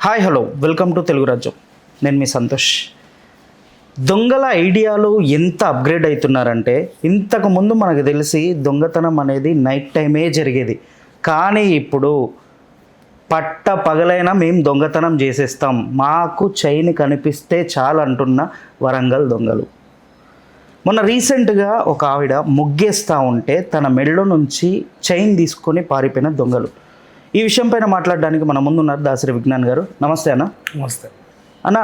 Hi hello welcome to Telugu రాజ్యం. నేను మీ సంతోష్. దొంగల ఐడియాలు ఎంత అప్గ్రేడ్ అవుతున్నారంటే, ఇంతకు ముందు మనకు తెలిసి దొంగతనం అనేది నైట్ టైమే జరిగేది. కానీ ఇప్పుడు పట్ట పగలైనా మేము దొంగతనం చేసేస్తాం, మాకు చైన్ కనిపిస్తే చాలు అంటున్న వరంగల్ దొంగలు. మొన్న రీసెంట్గా ఒక ఆవిడ ముగ్గేస్తూ ఉంటే తన మెడలో నుంచి చైన్ తీసుకొని పారిపోయిన దొంగలు. ఈ విషయం పైన మాట్లాడడానికి మన ముందు ఉన్నారు దాసరి విజ్ఞాన్ గారు. నమస్తే అన్న. నమస్తే అన్న,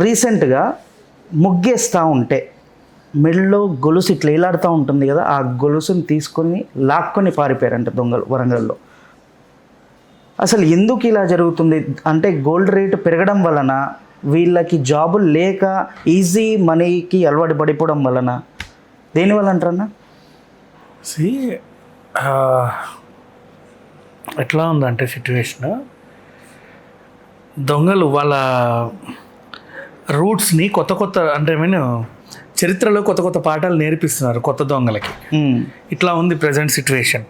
రీసెంట్గా ముగ్గేస్తూ ఉంటే మెడలో గొలుసు ఇట్లా ఇలాడుతూ ఉంటుంది కదా, ఆ గొలుసుని తీసుకొని లాక్కొని పారిపోయారంట దొంగలు వరంగల్లో. అసలు ఎందుకు ఇలా జరుగుతుంది అంటే, గోల్డ్ రేటు పెరగడం వలన, వీళ్ళకి జాబులు లేక ఈజీ మనీకి అలవాటు పడిపోవడం వలన, దేనివల్ల అంటారన్నా? ఎట్లా ఉందంటే సిట్యువేషన్, దొంగలు వాళ్ళ రూట్స్ని కొత్త అంటే చరిత్రలో కొత్త పాఠాలు నేర్పిస్తున్నారు కొత్త దొంగలకి. ఇట్లా ఉంది ప్రజెంట్ సిట్యువేషన్.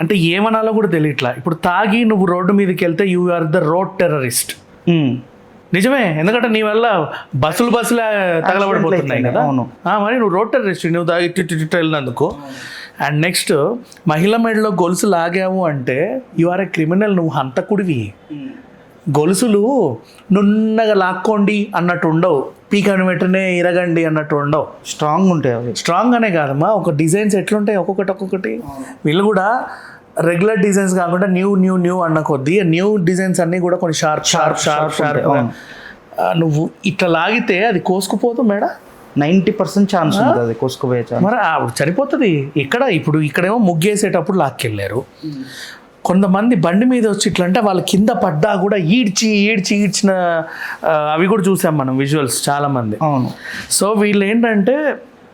అంటే ఏమనాలో కూడా తెలియట్లా. ఇప్పుడు తాగి నువ్వు రోడ్డు మీదకి వెళ్తే you are the road terrorist. నిజమే, ఎందుకంటే నీ వల్ల బస్సులు తగలబడిపోతున్నాయి కదా. మరి నువ్వు రోడ్ టెర్రరిస్ట్, నువ్వు తాగి ఇటు వెళ్ళినందుకు. అండ్ నెక్స్ట్, మహిళ మెడలో గొలుసు లాగావు అంటే యు ఆర్ ఏ క్రిమినల్, నువ్వు హంతకుడివి. గొలుసులు నున్నగా లాక్కోండి అన్నట్టు ఉండవు, పీకని వెంటనే ఇరగండి అన్నట్టు ఉండవు, స్ట్రాంగ్ ఉంటాయి అవి. స్ట్రాంగ్ అనే కాదమ్మా, ఒక డిజైన్స్ ఎట్లుంటాయి ఒక్కొక్కటి. వీళ్ళు కూడా రెగ్యులర్ డిజైన్స్ కాకుండా న్యూ అన్న కొద్దీ న్యూ డిజైన్స్ అన్నీ కూడా కొన్ని షార్ప్. నువ్వు ఇట్లా లాగితే అది కోసుకుపోదు మేడ. 90% ఛాన్స్ ఉంటుంది అది కోసుకుపోయే ఛాన్స్. మరి సరిపోతుంది. ఇక్కడేమో ముగ్గేసేటప్పుడు లాక్కెళ్ళారు. కొంతమంది బండి మీద వచ్చి ఇట్లా అంటే వాళ్ళ కింద పడ్డా కూడా ఈడ్చిన అవి కూడా చూసాం మనం, విజువల్స్ చాలామంది. అవును. సో వీళ్ళు ఏంటంటే,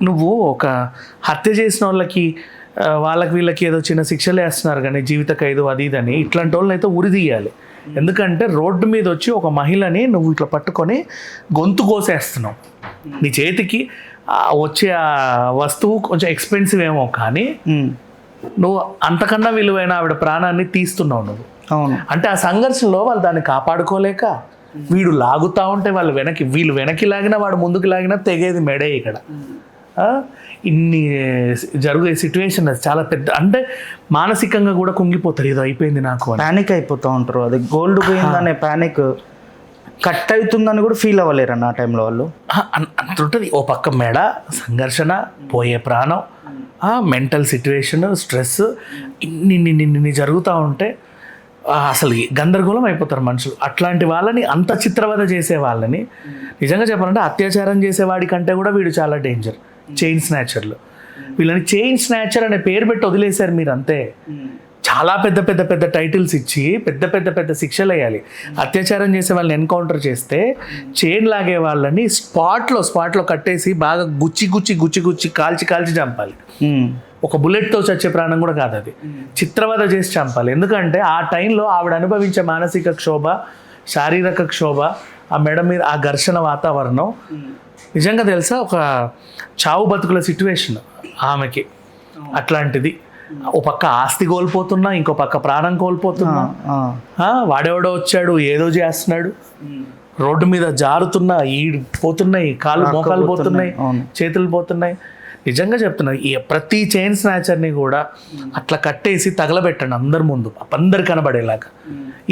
నువ్వు ఒక హత్య చేసిన వాళ్ళకి వీళ్ళకి ఏదో చిన్న శిక్షలు వేస్తున్నారు కానీ జీవిత ఖైదు అది ఇదని, ఇట్లాంటి వాళ్ళని అయితే ఉరి తీయాలి. ఎందుకంటే రోడ్డు మీద వచ్చి ఒక మహిళని నువ్వు ఇట్లా పట్టుకొని గొంతు కోసేస్తున్నావు. నీ చేతికి వచ్చే ఆ వస్తువు కొంచెం ఎక్స్పెన్సివ్ ఏమో, కానీ నువ్వు అంతకన్నా విలువైన ఆవిడ ప్రాణాన్ని తీస్తున్నావు నువ్వు. అవును. అంటే ఆ సంఘర్షణలో వాళ్ళు దాన్ని కాపాడుకోలేక వీడు లాగుతూ ఉంటే వీళ్ళు వెనక్కి లాగినా వాడు ముందుకు లాగినా తెగేది మెడే. ఇక్కడ ఇన్ని జరిగే సిచ్యువేషన్ అది చాలా పెద్ద. అంటే మానసికంగా కూడా కుంగిపోతారు, ఏదో అయిపోయింది నాకు, ప్యానిక్ అయిపోతూ ఉంటారు. అది గోల్డ్ పోయిందనే ప్యానిక్, కట్ అవుతుందని కూడా ఫీల్ అవ్వలేరు అన్న ఆ టైంలో వాళ్ళు. అంతుంటుంది. ఓ పక్క మెడ సంఘర్షణ, పోయే ప్రాణం, మెంటల్ సిచ్యువేషన్, స్ట్రెస్, ఇన్ని జరుగుతూ ఉంటే అసలు గందరగోళం అయిపోతారు మనుషులు. అట్లాంటి వాళ్ళని, అంత చిత్రవద చేసే వాళ్ళని, నిజంగా చెప్పాలంటే అత్యాచారం చేసేవాడి కంటే కూడా వీడు చాలా డేంజర్. చైన్ స్నాచర్లు, వీళ్ళని చైన్ స్నాచర్ అనే పేరు పెట్టి వదిలేశారు మీరు అంతే. చాలా పెద్ద టైటిల్స్ ఇచ్చి పెద్ద శిక్షలు వేయాలి. అత్యాచారం చేసే వాళ్ళని ఎన్కౌంటర్ చేస్తే చైన్ లాగే వాళ్ళని స్పాట్లో కట్టేసి బాగా గుచ్చి కాల్చి చంపాలి. ఒక బుల్లెట్తో చచ్చే ప్రాణం కూడా కాదు అది, చిత్రవద చేసి చంపాలి. ఎందుకంటే ఆ టైంలో ఆవిడ అనుభవించే మానసిక క్షోభ, శారీరక క్షోభ, ఆ మెడ మీద ఆ ఘర్షణ వాతావరణం, నిజంగా తెలుసా ఒక చావు బతుకుల సిచ్యువేషన్ ఆమెకి. అట్లాంటిది ఓ పక్క ఆస్తి కోల్పోతున్నా, ఇంకో పక్క ప్రాణం కోల్పోతున్నా. వాడెవడో వచ్చాడు ఏదో చేస్తున్నాడు, రోడ్డు మీద జారుతున్నా, పోతున్నాయి, మోకాలు పోతున్నాయి, చేతులు పోతున్నాయి. నిజంగా చెప్తున్నా, ప్రతి చైన్ స్నాచర్ని కూడా అట్లా కట్టేసి తగలబెట్టండి అందరి ముందు, అందరు కనబడేలాగా.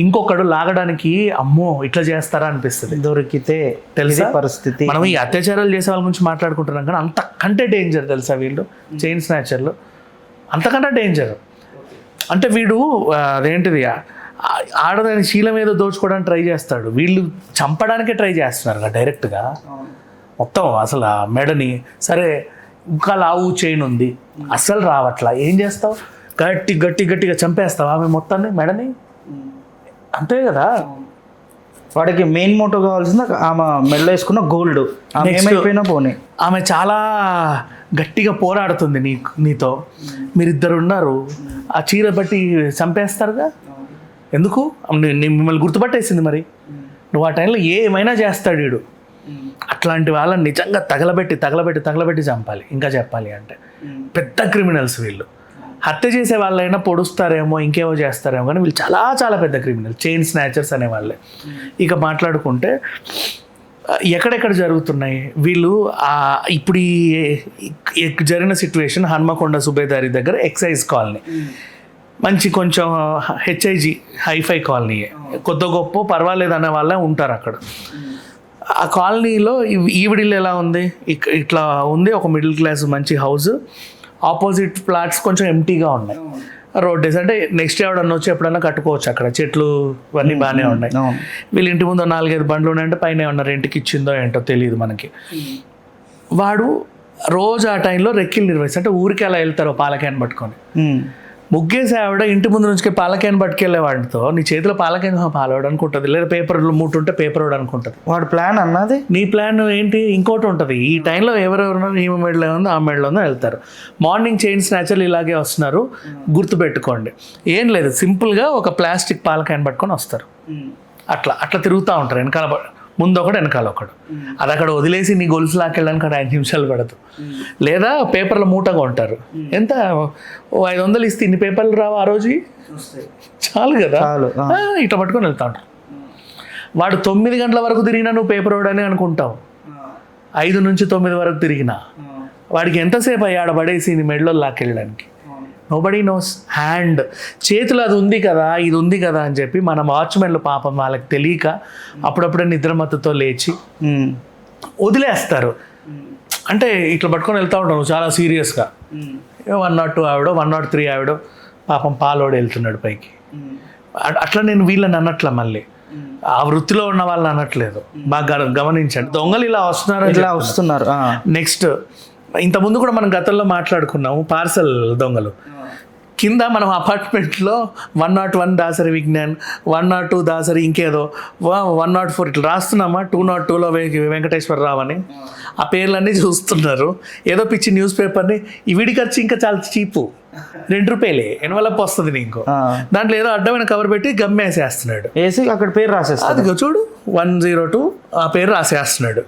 ఇంకొకడు లాగడానికి అమ్మో ఇట్లా చేస్తారా అనిపిస్తుంది. దొరికితే తెలిసే పరిస్థితి. మనం ఈ అత్యాచారాలు చేసే వాళ్ళ గురించి మాట్లాడుకుంటున్నాం కానీ అంతకంటే డేంజర్ తెలుసా వీళ్ళు, చైన్ స్నాచర్లు అంతకంటే డేంజర్. అంటే వీడు అదేంటిది, ఆడదాని శీలం ఏదో దోచుకోవడానికి ట్రై చేస్తాడు, వీళ్ళు చంపడానికే ట్రై చేస్తున్నారు కదా డైరెక్ట్గా. మొత్తం అసలు ఆ మెడని, సరే ఇంకా లావు చైన్ ఉంది అస్సలు రావట్లా, ఏం చేస్తావు, గట్టిగా చంపేస్తావు ఆమె మొత్తాన్ని, మెడని, అంతే కదా. వాడికి మెయిన్ మోటో కావాల్సింది ఆమె మెడలో వేసుకున్న గోల్డ్. ఏమైపోయినా పోనీ, ఆమె చాలా గట్టిగా పోరాడుతుంది నీతో, మీరిద్దరు ఉన్నారు, ఆ చీర బట్టి చంపేస్తారుగా. ఎందుకు, మిమ్మల్ని గుర్తుపట్టేసింది మరి. నువ్వు ఆ టైంలో ఏమైనా చేస్తాడు వీడు. అట్లాంటి వాళ్ళని నిజంగా తగలబెట్టి చంపాలి. ఇంకా చెప్పాలి అంటే పెద్ద క్రిమినల్స్ వీళ్ళు. హత్య చేసే వాళ్ళైనా పొడుస్తారేమో ఇంకేమో చేస్తారేమో కానీ వీళ్ళు చాలా చాలా పెద్ద క్రిమినల్, చైన్ స్నాచర్స్ అనే వాళ్ళే. ఇక మాట్లాడుకుంటే ఎక్కడెక్కడ జరుగుతున్నాయి వీళ్ళు ఇప్పుడు ఈ జరిగిన సిచ్యువేషన్ హన్మకొండ సుబేదారి దగ్గర ఎక్సైజ్ కాలనీ, మంచి కొంచెం హెచ్ఐజి హైఫై కాలనీ, కొద్ది గొప్ప పర్వాలేదు అనే వాళ్ళే ఉంటారు అక్కడ. ఆ కాలనీలో ఈవిడిల్లు ఎలా ఉంది, ఇట్లా ఉంది ఒక మిడిల్ క్లాస్ మంచి హౌస్, ఆపోజిట్ ఫ్లాట్స్ కొంచెం ఎంటీగా ఉన్నాయి. రోడ్ డేస్ అంటే నెక్స్ట్ ఎవడన్నా వచ్చి ఎప్పుడన్నా కట్టుకోవచ్చు, అక్కడ చెట్లు ఇవన్నీ బాగానే ఉన్నాయి. వీళ్ళ ఇంటి ముందు 4-5 బండ్లు ఉన్నాయంటే పైన ఏమన్నా రెంట్కి ఇచ్చిందో ఏంటో తెలియదు మనకి. వాడు రోజు ఆ టైంలో రెక్కిలు నిర్వహిస్తాడు, అంటే ఊరికి అలా వెళ్తారు పాలక్యాన్ పట్టుకొని. ముగ్గేసి ఆవిడ ఇంటి ముందు నుంచి పాలక్యాన్ పట్టుకెళ్ళే వాడితో నీ చేతిలో పాలక్యాన్ పాలవాడు అనుకుంటుంది, లేదా పేపర్లు మూటుంటే పేపర్ వాడు అనుకుంటుంది. వాడు ప్లాన్ అన్నది, నీ ప్లాన్ ఏంటి ఇంకోటి ఉంటుంది. ఈ టైంలో ఎవరెవరు ఈమె మెడలో ఉందో ఆ మెడలో ఉందో వెళ్తారు. మార్నింగ్ చైన్ స్నాచర్లు ఇలాగే వస్తున్నారు, గుర్తుపెట్టుకోండి. ఏం లేదు, సింపుల్గా ఒక ప్లాస్టిక్ పాలక్యాన్ పట్టుకొని వస్తారు, అట్లా అట్లా తిరుగుతూ ఉంటారు. వెనకాల ముందు ఒకడు వెనకాల ఒకడు. అది అక్కడ వదిలేసి నీ గొలుసు లాకెళ్ళడానికి 5 నిమిషాలు పడదు. లేదా పేపర్ల మూటగా ఉంటారు, ఎంత 500 ఇస్తే ఇన్ని పేపర్లు రావు ఆ రోజు, చాలు కదా, ఇట్లా పట్టుకొని వెళ్తా ఉంటారు. వాడు 9 గంటల వరకు తిరిగినా నువ్వు పేపర్ వాడని అనుకుంటావు, 5 నుంచి 9 వరకు తిరిగినా వాడికి ఎంతసేపు అయ్యాడ పడేసి నీ మెడలో లాకెళ్ళడానికి. Nobody nose. హ్యాండ్ చేతులు అది ఉంది కదా ఇది ఉంది కదా అని చెప్పి మన వాచ్మెన్లు పాపం వాళ్ళకి తెలియక అప్పుడప్పుడే నిద్రమత్తుతో లేచి వదిలేస్తారు. అంటే ఇట్లా పట్టుకొని వెళ్తూ ఉంటాను చాలా సీరియస్గా. 102 ఆవిడో 103 ఆవిడో పాపం పాలోడు వెళ్తున్నాడు పైకి. అట్లా నేను వీళ్ళని అనట్లా, మళ్ళీ ఆ వృత్తిలో ఉన్న వాళ్ళని అనట్లేదు, బాగా గమనించండి. దొంగలు ఇలా వస్తున్నారు. నెక్స్ట్ ఇంతకుముందు కూడా మనం గతంలో మాట్లాడుకున్నాము పార్సల్ దొంగలు. కింద మనం అపార్ట్మెంట్లో 101 దాసరి విజ్ఞాన్, 102 దాసరి ఇంకేదో, 104 ఇట్లా రాస్తున్నామా, 202లో వెంకటేశ్వరరావు అని ఆ పేర్లన్నీ చూస్తున్నారు. ఏదో పిచ్చి న్యూస్ పేపర్ని వీడి ఖర్చు ఇంకా చాలా చీపు, 2 రూపాయలే ఎన్వలప్ వస్తుంది నీకు, దాంట్లో ఏదో అడ్డమైన కవర్ పెట్టి గమ్మేసేస్తున్నాడు, వేసి అక్కడ పేరు రాసేస్తాడు. అదిగో చూడు 102 ఆ పేరు రాసేస్తున్నాడు.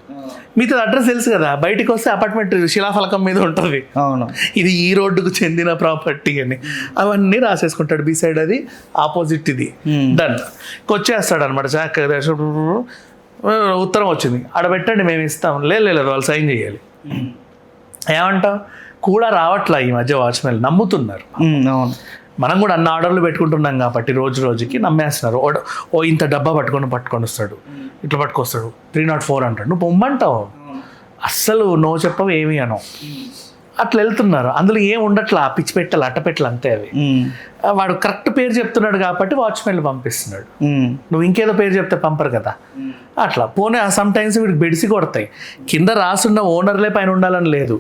మీతో అడ్రస్ తెలుసు కదా, బయటికి వస్తే అపార్ట్మెంట్ శిలాఫలకం మీద ఉంటుంది, అవును ఇది ఈ రోడ్డుకు చెందిన ప్రాపర్టీ అని, అవన్నీ రాసేసుకుంటాడు. బి సైడ్ అది, ఆపోజిట్ ఇది, డన్. వచ్చేస్తాడు అనమాట. ఉత్తరం వచ్చింది ఆడ పెట్టండి మేము ఇస్తాం, లేదు వాళ్ళు సైన్ చేయాలి. ఏమంటావు, కూడా రావట్లా ఈ మధ్య వాచ్మెన్, నమ్ముతున్నారు. అవును, మనం కూడా అన్ని ఆర్డర్లు పెట్టుకుంటున్నాం కాబట్టి రోజు రోజుకి నమ్మేస్తున్నారు. ఇంత డబ్బా పట్టుకొని వస్తాడు, ఇట్లా పట్టుకొస్తాడు, 304 అంటాడు, నువ్వు పొమ్మంటావు, అస్సలు నో చెప్పవు ఏమి అనవు. అట్లా వెళ్తున్నారు, అందులో ఏం ఉండట్లా, పిచ్చి పెట్టాలి అట్ట పెట్టాలి అంతే. అవి వాడు కరెక్ట్ పేరు చెప్తున్నాడు కాబట్టి వాచ్మెన్లు పంపిస్తున్నాడు. నువ్వు ఇంకేదో పేరు చెప్తే పంపరు కదా. అట్లా పోనీ సమ్ టైమ్స్ వీడికి బెడిసి కొడతాయి. కింద రాసున్న ఓనర్లే పైన ఉండాలని లేదు,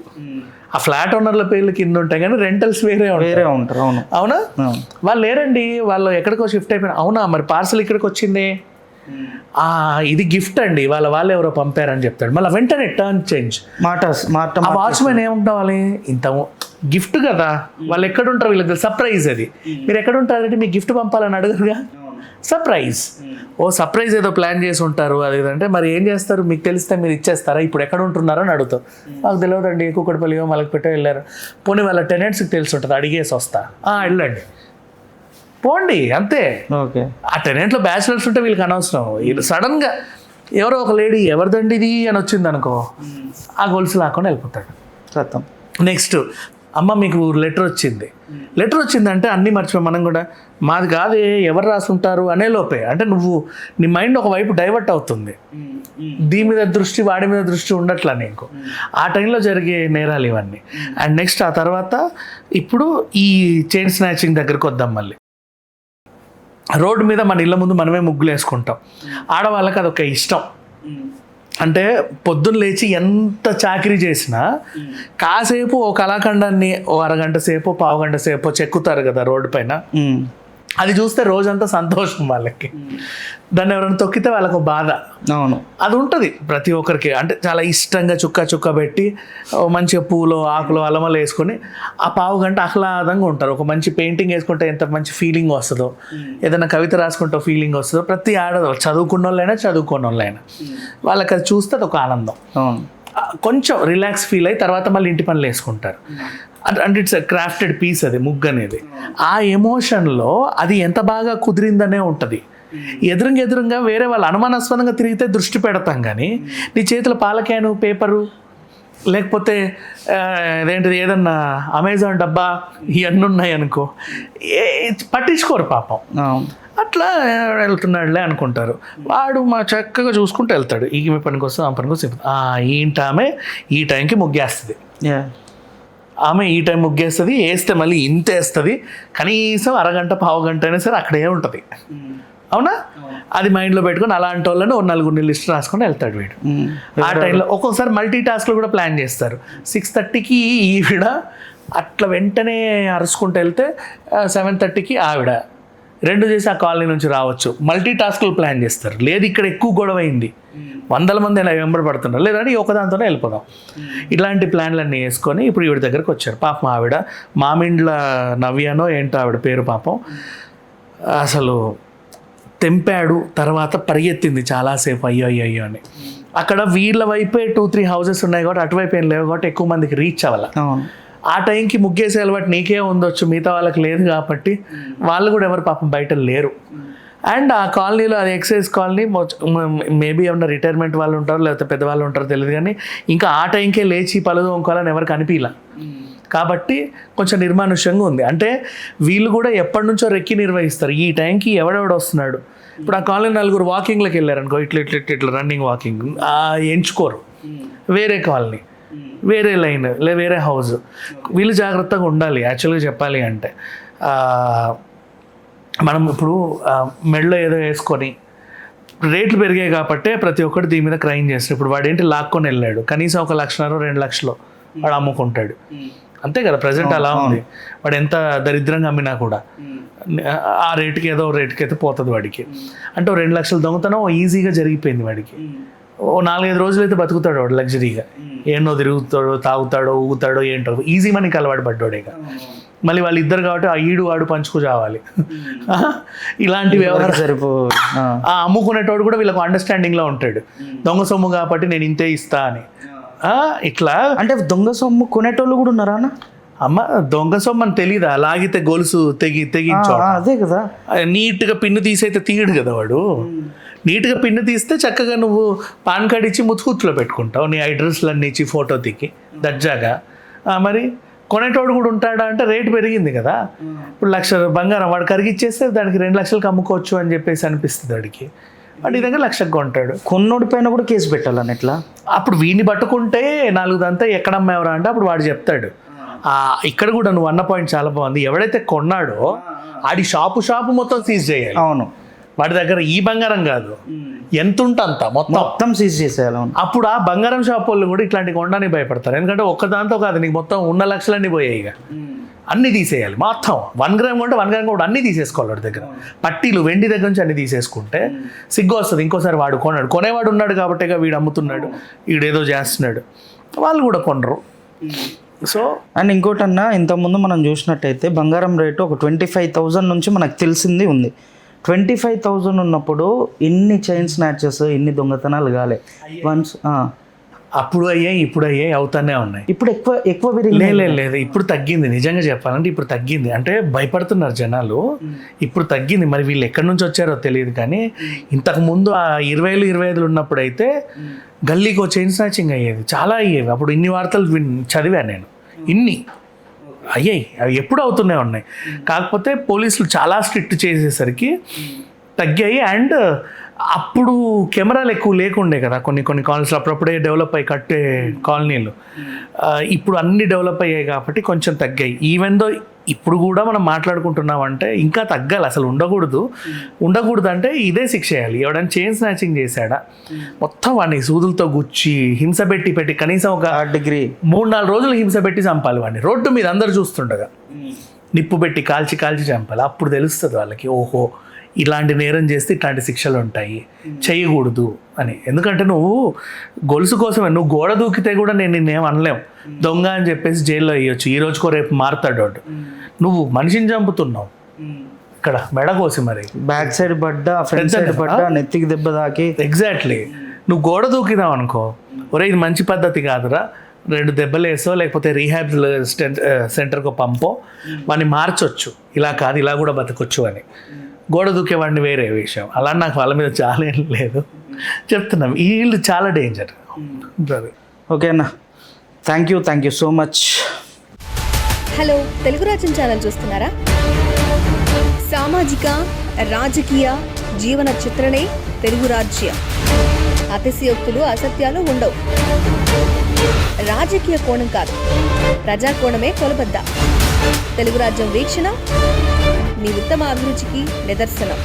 ఆ ఫ్లాట్ ఓనర్ల పేర్లు కింద ఉంటాయి కానీ రెంటల్స్ వేరే ఉంటారు. అవునా, వాళ్ళు లేరండి, వాళ్ళు ఎక్కడికో షిఫ్ట్ అయిపోయినా. అవునా, మరి పార్సల్ ఇక్కడికి వచ్చింది, ఇది గిఫ్ట్ అండి, వాళ్ళు ఎవరో పంపారని చెప్తాడు. మళ్ళీ వెంటనే టర్న్ చేంజ్ ఆ వాచ్మెన్ ఏముంటావాలి, ఇంత గిఫ్ట్ కదా, వాళ్ళు ఎక్కడుంటారు వీళ్ళకి సర్ప్రైజ్. అది మీరు ఎక్కడుంటారంటే మీకు గిఫ్ట్ పంపాలని అడగరుగా, సర్ప్రైజ్. సర్ప్రైజ్ ఏదో ప్లాన్ చేసి ఉంటారు. అది అంటే మరి ఏం చేస్తారు, మీకు తెలిస్తే మీరు ఇచ్చేస్తారా, ఇప్పుడు ఎక్కడ ఉంటున్నారో అని అడుగుతావు. నాకు తెలియదండి, కూకట్పల్లియో మలక్పేటో వెళ్ళారు. పోనీ వాళ్ళ టెనెంట్స్కి తెలిసి ఉంటుంది, అడిగేసి వస్తా, వెళ్ళండి పోండి అంతే. ఓకే, ఆ టెనెంట్లో బ్యాచిలర్స్ ఉంటే వీళ్ళకి అనవసరం. వీళ్ళు సడన్గా ఎవరో ఒక లేడీ ఎవరిదండి ఇది అని వచ్చింది అనుకో, ఆ గొలుసు లాక్కొని వెళ్ళిపోతాడు. సత్తం. నెక్స్ట్, అమ్మ మీకు లెటర్ వచ్చిందంటే అన్నీ మర్చిపోయి మనం కూడా మాది కాదే ఎవరు రాసుంటారు అనే లోపే, అంటే నీ మైండ్ ఒకవైపు డైవర్ట్ అవుతుంది, దీని మీద దృష్టి వాడి మీద దృష్టి ఉండట్లా నీకు. ఆ టైంలో జరిగే నేరాలు ఇవన్నీ. అండ్ నెక్స్ట్ ఆ తర్వాత ఇప్పుడు ఈ చైన్ స్నాచింగ్ దగ్గరికి వద్దాం. మళ్ళీ రోడ్డు మీద మన ఇళ్ళ ముందు మనమే ముగ్గులు వేసుకుంటాం. ఆడవాళ్ళకి అదొక ఇష్టం. అంటే పొద్దున్న లేచి ఎంత చాకరీ చేసినా కాసేపు ఓ కళాఖండాన్ని అరగంట సేపు పావుగంట సేపు చెక్కుతారు కదా రోడ్డు పైన, అది చూస్తే రోజంతా సంతోషం వాళ్ళకి. దాన్ని ఎవరైనా తొక్కితే వాళ్ళకు బాధ. అవును, అది ఉంటుంది ప్రతి ఒక్కరికి. అంటే చాలా ఇష్టంగా చుక్క పెట్టి మంచిగా పూలు ఆకులు అలమలు వేసుకొని ఆ పావు గంట ఆహ్లాదంగా ఉంటారు. ఒక మంచి పెయింటింగ్ వేసుకుంటే ఎంత మంచి ఫీలింగ్ వస్తుందో, ఏదైనా కవిత రాసుకుంటే ఫీలింగ్ వస్తుందో. ప్రతి చదువుకున్న వాళ్ళైనా వాళ్ళకి అది చూస్తే అది ఒక ఆనందం. కొంచెం రిలాక్స్ ఫీల్ అయ్యి తర్వాత మళ్ళీ ఇంటి పనులు వేసుకుంటారు. అంటే ఇట్స్ క్రాఫ్టెడ్ పీస్ అది ముగ్గు అనేది. ఆ ఎమోషన్లో అది ఎంత బాగా కుదిరిందనే ఉంటుంది. ఎదురుగా వేరే వాళ్ళు అనుమానాస్పదంగా తిరిగితే దృష్టి పెడతాం, కానీ నీ చేతిలో పాల క్యాను, పేపరు, లేకపోతే అదేంటిది ఏదన్నా అమెజాన్ డబ్బా ఇవన్నీ ఉన్నాయి అనుకో, పట్టించుకోరు పాపం. అట్లా వెళ్తున్నాడులే అనుకుంటారు. వాడు మా చక్కగా చూసుకుంటూ వెళ్తాడు. ఈమె పనికి వస్తుంది, ఆ పనికి వస్తుంది. ఏంటి ఆమె ఈ టైంకి ముగ్గేస్తుంది, ఆమె ఈ టైం ముగ్గేస్తుంది, వేస్తే మళ్ళీ ఇంత వేస్తుంది, కనీసం అరగంట పావు గంట అయినా సరే అక్కడే ఉంటుంది. అవునా? అది మైండ్లో పెట్టుకొని అలాంటి వాళ్ళని 4 లిస్ట్ రాసుకొని వెళ్తాడు వీడు. ఆ టైంలో ఒక్కొక్కసారి మల్టీ టాస్క్లు కూడా ప్లాన్ చేస్తారు. 6:30కి ఈవిడ అట్లా వెంటనే అరుచుకుంటూ వెళ్తే 7:30కి ఆవిడ 2 చేసి ఆ కాలనీ నుంచి రావచ్చు. మల్టీ టాస్క్లు ప్లాన్ చేస్తారు. లేదు ఇక్కడ ఎక్కువ గొడవ అయింది, 100 మంది అయినా వెంబడి పడుతున్నారు, లేదంటే ఒకదాంతోనే వెళ్ళిపోదాం. ఇలాంటి ప్లాన్లన్నీ వేసుకొని ఇప్పుడు ఈవిడ దగ్గరకు వచ్చారు. పాపం ఆవిడ మామిండ్ల నవ్యానో ఏంటో ఆవిడ పేరు, పాపం అసలు తెంపాడు. తర్వాత పరిగెత్తింది చాలాసేపు, అయ్యో అని. అక్కడ వీళ్ళ వైపే 2-3 హౌసెస్ ఉన్నాయి కాబట్టి అటువైపు ఏం లేవు కాబట్టి ఎక్కువ మందికి రీచ్ అవ్వాలి. ఆ టైంకి ముగ్గేసే అలవాటు నీకే ఉండొచ్చు, మిగతా వాళ్ళకి లేదు కాబట్టి వాళ్ళు కూడా ఎవరు పాపం బయట లేరు. అండ్ ఆ కాలనీలో, అది ఎక్సైజ్ కాలనీ, మేబీ ఏమన్నా రిటైర్మెంట్ వాళ్ళు ఉంటారు, లేకపోతే పెద్దవాళ్ళు ఉంటారో తెలియదు, కానీ ఇంకా ఆ టైంకే లేచి పలుదు ఇంకోవాలని ఎవరికి అనిపించలే కాబట్టి కొంచెం నిర్మానుష్యంగా ఉంది. అంటే వీళ్ళు కూడా ఎప్పటి నుంచో రెక్కి నిర్వహిస్తారు. ఈ టైంకి ఎవడెవడు వస్తున్నాడు. ఇప్పుడు ఆ కాలనీ 4 వాకింగ్లోకి వెళ్ళారనుకో, ఇట్లా రన్నింగ్ వాకింగ్ ఎంచుకోరు. వేరే కాలనీ, వేరే లైన్, వేరే హౌస్. వీళ్ళు జాగ్రత్తగా ఉండాలి. యాక్చువల్గా చెప్పాలి అంటే మనం ఇప్పుడు మెడలో ఏదో వేసుకొని రేట్లు పెరిగాయి కాబట్టి ప్రతి ఒక్కటి దీని మీద క్రైమ్ చేస్తారు. ఇప్పుడు వాడు ఏంటి లాక్కొని వెళ్ళాడు, కనీసం 1 లక్షన్నర 2 లక్షలు వాడు అమ్ముకుంటాడు. అంతే కదా, ప్రజెంట్ అలా ఉంది. వాడు ఎంత దరిద్రంగా అమ్మినా కూడా ఆ రేటుకి ఏదో రేటుకి అయితే పోతుంది వాడికి. అంటే 2 లక్షల దొంగతనం ఈజీగా జరిగిపోయింది వాడికి. 4-5 రోజులు అయితే బతుకుతాడు వాడు లగ్జరీగా. ఎన్నో తిరుగుతాడో, తాగుతాడో, ఊగుతాడో, ఏంటో ఈజీ మనీకి అలవాటు పడ్డాడుగా. మళ్ళీ వాళ్ళు ఇద్దరు కాబట్టి ఆ ఈడు వాడు పంచుకు చావాలి. ఇలాంటి వ్యవహారం సరిపో. అమ్ముకునేటోడు కూడా వీళ్ళకు అండర్స్టాండింగ్లో ఉంటాడు. దొంగ సొమ్ము కాబట్టి నేను ఇంతే ఇస్తా అని. ఇట్లా అంటే దొంగ సొమ్ము కొనేటోళ్ళు కూడా ఉన్నారా అన్న? అమ్మ దొంగ సొమ్ము అని తెలీదా? లాగితే గొలుసు తెగించో, అదే కదా. నీట్గా పిన్ను తీసైతే తీయడు కదా వాడు. నీట్గా పిన్ను తీస్తే చక్కగా నువ్వు పాన్ కార్డ్ ఇచ్చి ముత్తులో పెట్టుకుంటావు, నీ అడ్రస్లన్నీ ఇచ్చి ఫోటో దిగి దర్జాగా. మరి కొనేటోడు కూడా ఉంటాడా అంటే రేటు పెరిగింది కదా. ఇప్పుడు 1 లక్ష బంగారం వాడు కరిగిచ్చేస్తే దానికి 2 లక్షలకు అమ్ముకోవచ్చు అని చెప్పేసి అనిపిస్తుంది వాడికి. వాడి దగ్గర 1 లక్షకు కొంటాడు. కొన్నోడి పైన కూడా కేసు పెట్టాలని ఎట్లా? అప్పుడు వీడిని పట్టుకుంటే 4 దంతా ఎక్కడ అమ్మేవరా అంటే అప్పుడు వాడు చెప్తాడు. ఇక్కడ కూడా నువ్వు అన్న పాయింట్ చాలా బాగుంది. ఎవడైతే కొన్నాడో ఆడి షాపు మొత్తం సీజ్ చేయాలి. అవును, వాడి దగ్గర ఈ బంగారం కాదు, ఎంత ఉంటే అంత మొత్తం సీజ్ చేసేయాలి. అప్పుడు ఆ బంగారం షాప్ వాళ్ళు కూడా ఇట్లాంటి కొనడానికి భయపడతారు. ఎందుకంటే ఒక్కదాంతో కాదు, నీకు మొత్తం ఉన్న లక్షలన్నీ పోయాయి. ఇక అన్నీ తీసేయాలి మొత్తం. 1 గ్రామ్ కొంటే 1 గ్రామ్ కూడా అన్నీ తీసేసుకోవాలి వాడి దగ్గర. పట్టీలు వెండి దగ్గర నుంచి అన్నీ తీసేసుకుంటే సిగ్గు వస్తుంది. ఇంకోసారి వాడు కొన్నాడు, కొనేవాడు ఉన్నాడు కాబట్టే వీడు అమ్ముతున్నాడు, వీడేదో చేస్తున్నాడు, వాళ్ళు కూడా కొనరు. సో అండ్ ఇంకోటన్నా, ఇంతకుముందు మనం చూసినట్టయితే బంగారం రేటు ఒక 25,000 నుంచి మనకు తెలిసింది ఉంది. 25,000 ఉన్నప్పుడు ఇన్ని చైన్ స్నాచెస్, ఇన్ని దొంగతనాలు కాలే వన్స్. అప్పుడు అయ్యాయి, ఇప్పుడు అయ్యాయి, అవుతానే ఉన్నాయి. ఇప్పుడు ఎక్కువ లేదు, ఇప్పుడు తగ్గింది. నిజంగా చెప్పాలంటే ఇప్పుడు తగ్గింది. అంటే భయపడుతున్నారు జనాలు, ఇప్పుడు తగ్గింది. మరి వీళ్ళు ఎక్కడి నుంచి వచ్చారో తెలియదు, కానీ ఇంతకుముందు ఆ 20,000, 25,000 ఉన్నప్పుడు అయితే గల్లీకి చైన్ స్నాచింగ్ అయ్యేది, చాలా అయ్యేవి. అప్పుడు ఇన్ని వార్తలు చదివాను నేను, ఇన్ని అయ్యాయి. అవి ఎప్పుడు అవుతూనే ఉన్నాయి. కాకపోతే పోలీసులు చాలా స్ట్రిక్ట్ చేసేసరికి తగ్గాయి. అండ్ అప్పుడు కెమెరాలు ఎక్కువ లేకుండే కదా కొన్ని కాలనీస్లో, అప్పుడప్పుడే డెవలప్ అయ్యి కట్టే కాలనీలు. ఇప్పుడు అన్ని డెవలప్ అయ్యాయి కాబట్టి కొంచెం తగ్గాయి. ఈవెన్ దో ఇప్పుడు కూడా మనం మాట్లాడుకుంటున్నామంటే ఇంకా తగ్గాలి. అసలు ఉండకూడదు అంటే ఇదే శిక్ష చేయాలి. ఎవడైనా చైన్ స్నాచింగ్ చేశాడా, మొత్తం వాడిని సూదులతో గుచ్చి హింస పెట్టి కనీసం ఒక 3-4 రోజులు హింస పెట్టి చంపాలి వాడిని. రోడ్డు మీద అందరు చూస్తుండగా నిప్పు పెట్టి కాల్చి చంపాలి. అప్పుడు తెలుస్తుంది వాళ్ళకి, ఓహో ఇలాంటి నేరం చేస్తే ఇట్లాంటి శిక్షలు ఉంటాయి, చేయకూడదు అని. ఎందుకంటే నువ్వు గొలుసు కోసమే, నువ్వు గోడ దూకితే కూడా నేను నిన్నేం అనలేం, దొంగ అని చెప్పేసి జైల్లో వేయొచ్చు, ఈ రోజుకో రేపు మారుతాడు వాడు. నువ్వు మనిషిని చంపుతున్నావు ఇక్కడ మెడ కోసి, మరి బ్యాక్ సైడ్ పడ్డా, ఫ్రంట్ సైడ్ పడ్డా, నెత్తికి దెబ్బ తాకి. ఎగ్జాక్ట్లీ. నువ్వు గోడ దూకినావు అనుకో, ఒరే ఇది మంచి పద్ధతి కాదురా, 2 దెబ్బలు వేసో లేకపోతే రీహాబ్ సెంటర్కో పంపో, వాడిని మార్చొచ్చు, ఇలా కాదు ఇలా కూడా బతకొచ్చు అని. గోడ దూకేవాడిని వేరే విషయం. అలా నాకు వాళ్ళ మీద చాలా ఏం లేదు, చెప్తున్నాం. వీళ్ళు చాలా డేంజర్. ఓకే అన్న, thank you so much. Hello, Telugu రాజ్యం ఛానల్ చూస్తున్నారా? సామాజిక రాజకీయ జీవన చిత్రణే తెలుగు రాజ్యం. అతిశయోక్తులు అసత్యాలు ఉండవు. రాజకీయ కోణం కాదు, ప్రజా కోణమే కొలబద్ద. తెలుగు రాజ్యం వీక్షణ మీ ఉత్తమ అభిరుచికి నిదర్శనం.